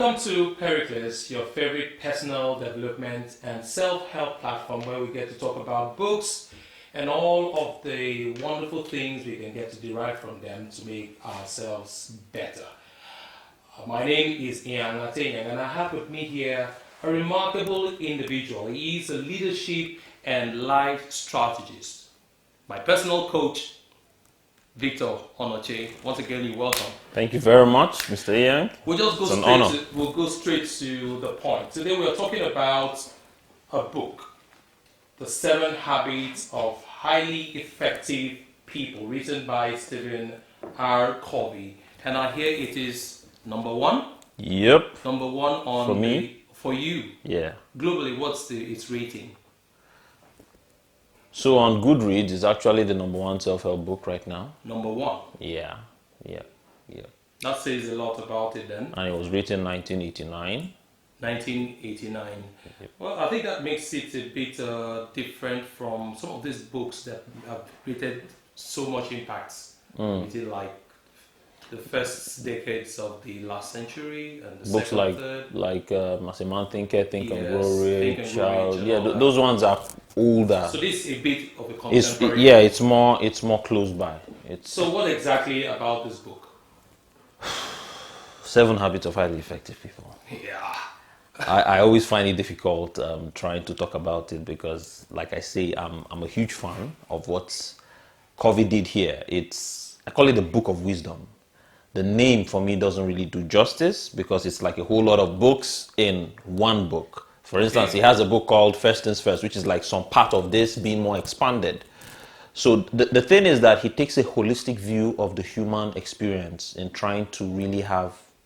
Welcome to PERICLEZ, your favorite personal development and self-help platform where we get to talk about books and all of the wonderful things we can get to derive from them to make ourselves better. My name is Inyang Ate Inyang, and I have with me here a remarkable individual. He is a leadership and life strategist. My personal coach, Victor Onochie. Once again, you're welcome. Thank you very much, Mr. Inyang. We'll go straight to the point. Today we are talking about a book, The 7 Habits of Highly Effective People, written by Stephen R. Covey. And I hear it is number 1. Yep. Number 1 on for me. For you. Yeah. Globally, what's its rating? So on Goodreads, it's actually the number 1 self-help book right now. Number 1. Yeah. That says a lot about it then. And it was written 1989. 1989. Yep. Well, I think that makes it a bit different from some of these books that have created so much impact. Within like the first decades of the last century and the Books second, like As a Man Thinketh, Think and Yes, Grow Think Rich. and Grow Rich and Yeah, all that. those ones are older. So this is a bit of a It's contemporary. it's more close by. It's So what exactly about this book? 7 Habits of Highly Effective People. Yeah. I always find it difficult trying to talk about it because, like I say, I'm a huge fan of what Covey did here. I call it the Book of Wisdom. The name for me doesn't really do justice because it's like a whole lot of books in one book. For instance, he has a book called First Things First, which is like some part of this being more expanded. So the thing is that he takes a holistic view of the human experience in trying to really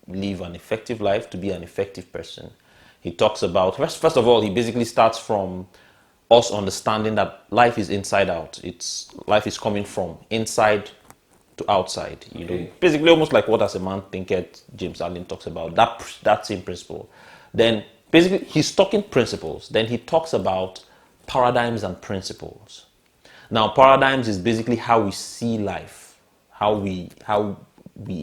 live an effective life, to be an effective person. He talks about, first of all, he basically starts from us understanding that life is inside out. Life is coming from inside to outside. You know, basically almost like what As a Man Thinketh, James Allen talks about, that same principle. Then basically he's talking principles. Then he talks about paradigms and principles. Now, paradigms is basically how we see life, how we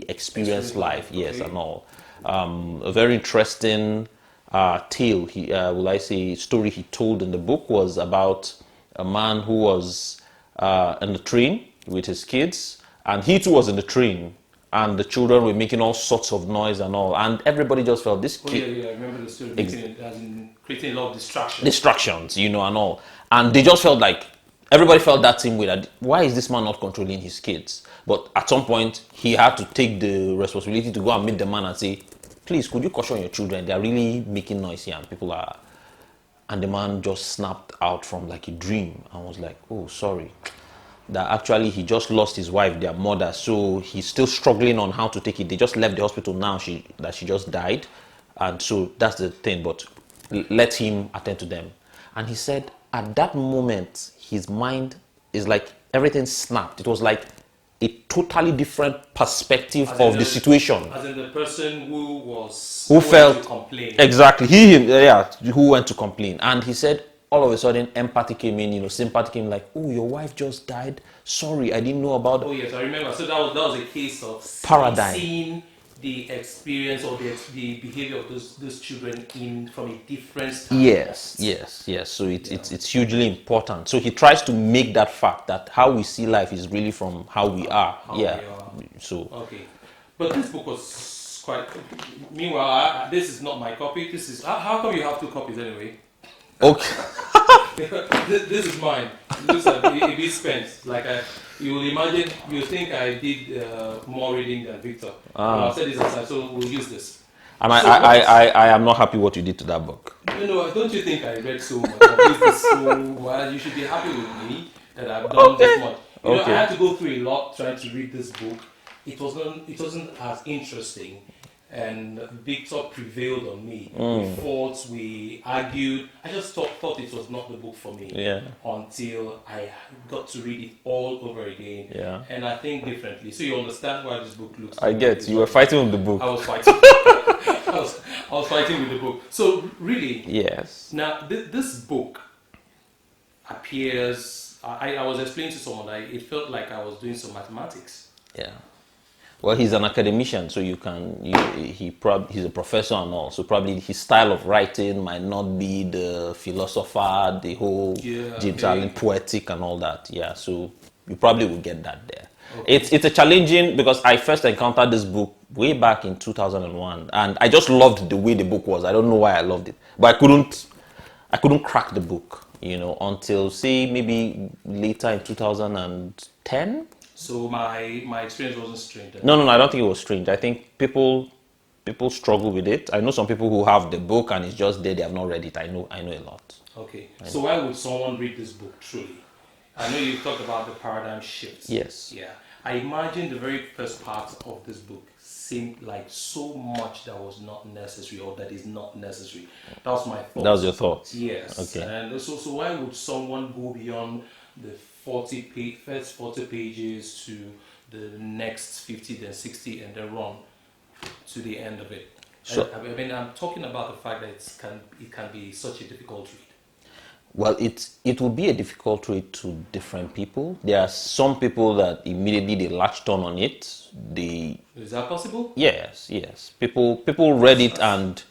experience life, yes, and all. A very interesting tale, story he told in the book was about a man who was in the train with his kids, and he too was in the train, and the children were making all sorts of noise and all, and everybody just felt this kid. Yeah, I remember the story. Creating a lot of distractions, and all, and they just felt like everybody felt that same way. That why is this man not controlling his kids? But at some point, he had to take the responsibility to go and meet the man and say, "Please, could you caution your children? They are really making noise here, and people are." And the man just snapped out from like a dream and was like, "Oh, sorry." That actually he just lost his wife, their mother, so he's still struggling on how to take it. They just left the hospital now. She just died, and so that's the thing. But let him attend to them. And he said at that moment, his mind is like everything snapped. It was like a totally different perspective of the situation. As in the person who felt to complain. Exactly, who went to complain, and he said all of a sudden empathy came in, sympathy came, like, "Oh, your wife just died. Sorry, I didn't know about." Oh yes, I remember. So that was a case of paradigm. Seeing the experience or the behavior of those children from a different standpoint. Yes. So it's hugely important. So he tries to make that fact that how we see life is really from how we are. We are. So okay, but this book was quite. Meanwhile, this is not my copy. This is how come you have 2 copies anyway? Okay. This is mine. It looks like a bit spent. Like you will imagine, you think I did more reading than Victor. I'll set this aside, so we'll use this. And I am not happy what you did to that book. Don't you think I read so much? I've used this so well. You should be happy with me that I've done this much. I had to go through a lot trying to read this book. It wasn't as interesting. And Victor prevailed on me. We fought, we argued. I just thought it was not the book for me until I got to read it all over again. Yeah. And I think differently. So you understand why this book looks. I get you were fighting with the book. I was fighting. I was fighting with the book. So really. Yes. Now this book appears. I was explaining to someone. It felt like I was doing some mathematics. Yeah. Well, he's an academician, so he's a professor and all. So probably his style of writing might not be the philosopher, the whole James Allen poetic and all that. Yeah, so you probably will get that there. Okay. It's a challenging, because I first encountered this book way back in 2001, and I just loved the way the book was. I don't know why I loved it, but I couldn't crack the book, until say maybe later in 2010. So my experience wasn't strange. No, I don't think it was strange. I think people struggle with it. I know some people who have the book and it's just there, they have not read it. I know a lot. Okay. So why would someone read this book truly? I know you talked about the paradigm shifts. Yes. Yeah. I imagine the very first part of this book seemed like so much that was not necessary, or that is not necessary. That was my thought. That was your thought? Yes. Okay. And so why would someone go beyond the first 40 pages to the next 50, then 60, and then run to the end of it? So, I mean, I'm talking about the fact that it can be such a difficult read. Well, it will be a difficult read to different people. There are some people that immediately they latched on it. Is that possible? Yes. People read it and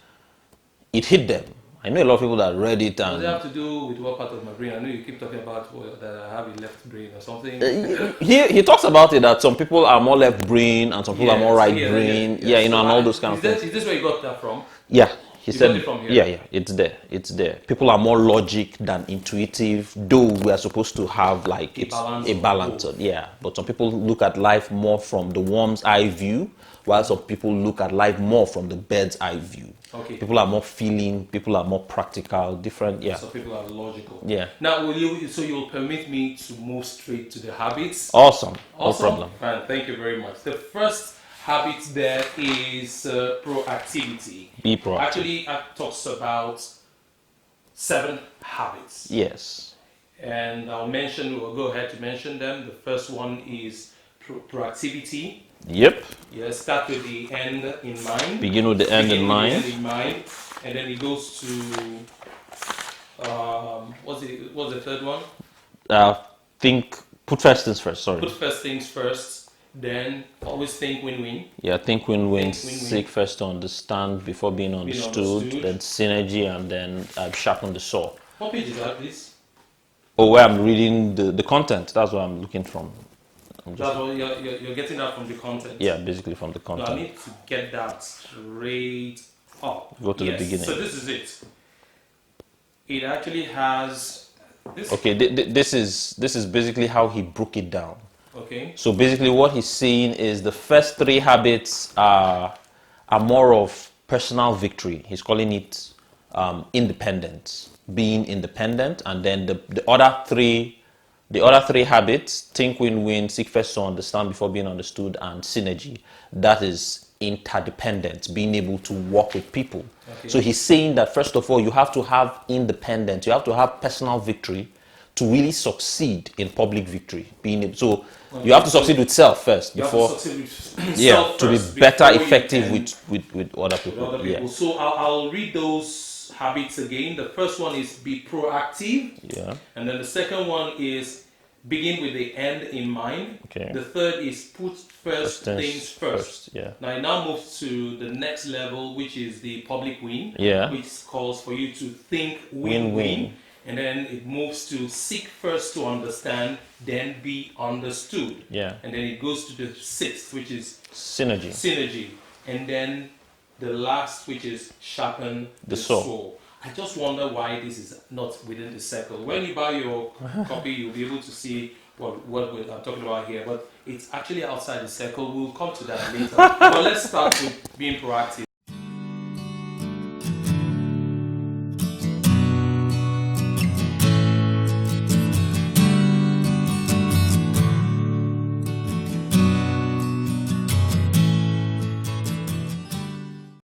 it hit them. I know a lot of people that read it and... What does it have to do with what part of my brain? I know you keep talking about that I have a left brain or something. He talks about it, that some people are more left brain and some people are more right brain. Yeah, and all those kind of things. Is this where you got that from? Yeah. He said, got it from here? Yeah, it's there. People are more logic than intuitive, though we are supposed to have like a balance. Yeah, but some people look at life more from the worm's eye view, while some people look at life more from the bird's eye view. Okay. People are more feeling, people are more practical, different. Yeah. So people are logical. Yeah. Now, you'll permit me to move straight to the habits? Awesome. No problem. Fine. Thank you very much. The first habit there is proactivity. Be proactive. Actually, it talks about 7 habits. Yes. And we'll go ahead to mention them. The first one is proactivity. Yep. Yeah, start with the end in mind. Begin with the end in mind. And then it goes to what's the third one? Put first things first. Sorry. Put first things first. Then always think win-win. Yeah, think win-win. Seek first to understand before being understood. Then synergy, and then sharpen the saw. What page is that, please? Oh, where I'm reading the content. That's what I'm looking from. That's what you're getting that from the content. Yeah, basically from the content. So I need to get that straight up. Go to the beginning. So this is it. It actually has this. Okay, this is basically how he broke it down. Okay. So basically what he's saying is the first 3 habits are more of personal victory. He's calling it independence, being independent, and then the other three habits, think win-win, seek first to understand before being understood, and synergy, that is interdependence, being able to work with people. Okay. So he's saying that first of all, you have to have independence, you have to have personal victory to really succeed in public victory. You have to succeed with self first before, to be better effective with other people. Yeah. So I'll read those habits again. The first one is be proactive. Yeah. And then the second one is begin with the end in mind. Okay. The third is put first things first. Yeah. Now it now moves to the next level, which is the public win. Yeah. Which calls for you to think win-win. And then it moves to seek first to understand, then be understood. Yeah. And then it goes to the 6th, which is synergy. And then the last, which is sharpen the saw. I just wonder why this is not within the circle. When you buy your copy, you'll be able to see what I'm talking about here. But it's actually outside the circle. We'll come to that later. But let's start with being proactive.